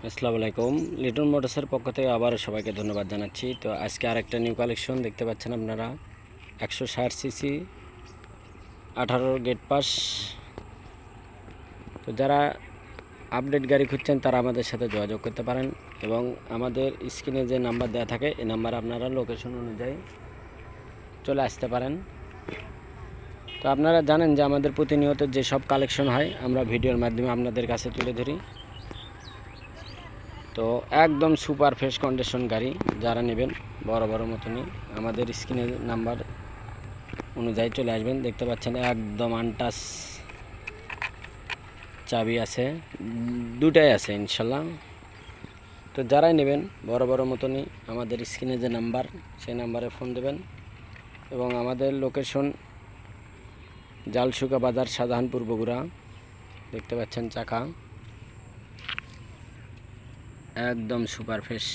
আসসালামু আলাইকুম। লিটন মোটরসের পক্ষ থেকে আবারও সবাইকে ধন্যবাদ জানাচ্ছি। তো আজকে আরেকটা নিউ কালেকশন দেখতে পাচ্ছেন আপনারা, 160 সিসি 18 গেট পাস। তো যারা আপডেট গাড়ি খুঁজছেন তারা আমাদের সাথে যোগাযোগ করতে পারেন এবং আমাদের স্ক্রিনে যে নাম্বার দেওয়া থাকে এই নাম্বারে আপনারা লোকেশন অনুযায়ী চলে আসতে পারেন। তো আপনারা জানেন যে আমাদের প্রতিনিয়ত যে সব কালেকশন হয় আমরা ভিডিওর মাধ্যমে আপনাদের কাছে তুলে ধরি। তো একদম সুপার ফ্রেশ কন্ডিশন গাড়ি যারা নেবেন বড় বড় মতনই আমাদের স্ক্রিনের নাম্বার অনুযায়ী চলে আসবেন। দেখতে পাচ্ছেন একদম আনটাচ চাবি আছে, দুটাই আছে ইনশাল্লাহ। তো যারাই নেবেন বড় বড় মতনই আমাদের স্ক্রিনে যে নাম্বার সেই নাম্বারে ফোন দেবেন এবং আমাদের লোকেশন জালসুকা বাজার, শাহজাহানপুর, বগুড়া। দেখতে পাচ্ছেন চাকা একদম সুপার ফ্রেশ,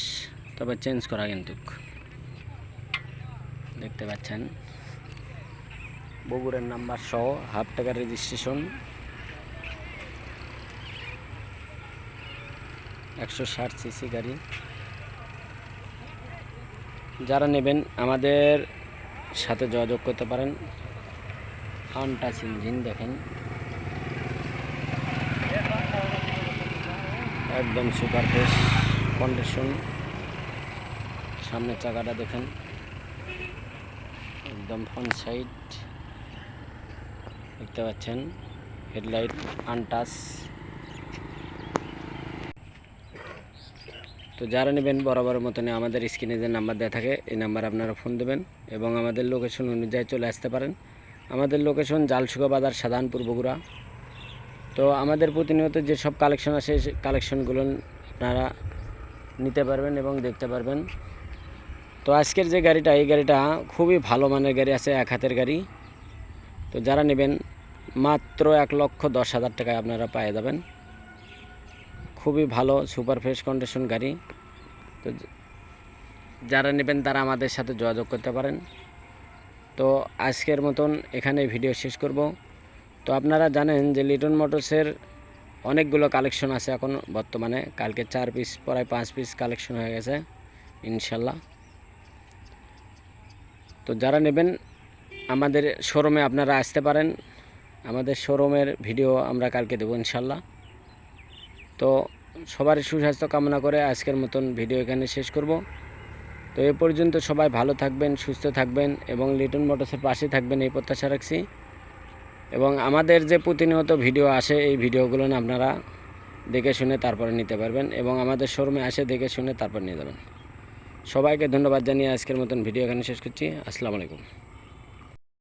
তবে চেঞ্জ করা কিন্তু। দেখতে পাচ্ছেন বগুড়ার নাম্বার সহ হাফ টাকার রেজিস্ট্রেশন, 160 সিসি গাড়ি। যারা নেবেন আমাদের সাথে যোগাযোগ করতে পারেন। আনটাচ ইঞ্জিন দেখেন, একদম সুপার ফ্রেশ কন্ডিশন। সামনের চাকাটা দেখেন একদম ফ্রন্ট সাইড, দেখতে পাচ্ছেন হেডলাইট আনটাচ। তো যারা নেবেন বরাবর মতনে আমাদের স্ক্রিনে যে নাম্বার দেওয়া থাকে এই নাম্বার আপনারা ফোন দেবেন এবং আমাদের লোকেশন অনুযায়ী চলে আসতে পারেন। আমাদের লোকেশন জালসুকা বাজার, শাহজাহানপুর, বগুড়া। তো আমাদের প্রতিনিয়ত যে সব কালেকশন আসে সেই কালেকশনগুলো আপনারা নিতে পারবেন এবং দেখতে পারবেন। তো আজকের যে গাড়িটা, এই গাড়িটা খুবই ভালো মানের গাড়ি আছে, এক হাতের গাড়ি। তো যারা নেবেন মাত্র 1,10,000 টাকায় আপনারা পেয়ে যাবেন। খুবই ভালো সুপার ফ্রেশ কন্ডিশন গাড়ি। তো যারা নেবেন তারা আমাদের সাথে যোগাযোগ করতে পারেন। তো আজকের মতন এখানে ভিডিও শেষ করব। তো আপনারা জানেন যে লিটন মোটরসের অনেকগুলো কালেকশন আছে এখন বর্তমানে। কালকে 4 পিস প্রায় 5 পিস কালেকশন হয়ে গেছে ইনশাল্লাহ। তো যারা নেবেন আমাদের শোরুমে আপনারা আসতে পারেন। আমাদের শোরুমের ভিডিও আমরা কালকে দেবো ইনশাল্লাহ। তো সবার সুস্বাস্থ্য কামনা করে আজকের মতন ভিডিও এখানে শেষ করব। তো এ পর্যন্ত সবাই ভালো থাকবেন, সুস্থ থাকবেন এবং লিটন মোটরসের পাশে থাকবেন এই প্রত্যাশা রাখছি। এবং আমাদের যে প্রতিনিয়ত ভিডিও আসে এই ভিডিওগুলো আপনারা দেখে শুনে তারপরে নিতে পারবেন এবং আমাদের শোরুমে আসে দেখে শুনে তারপর নিয়ে যাবেন। সবাইকে ধন্যবাদ জানিয়ে আজকের মতন ভিডিও এখানে শেষ করছি। আসসালামু আলাইকুম।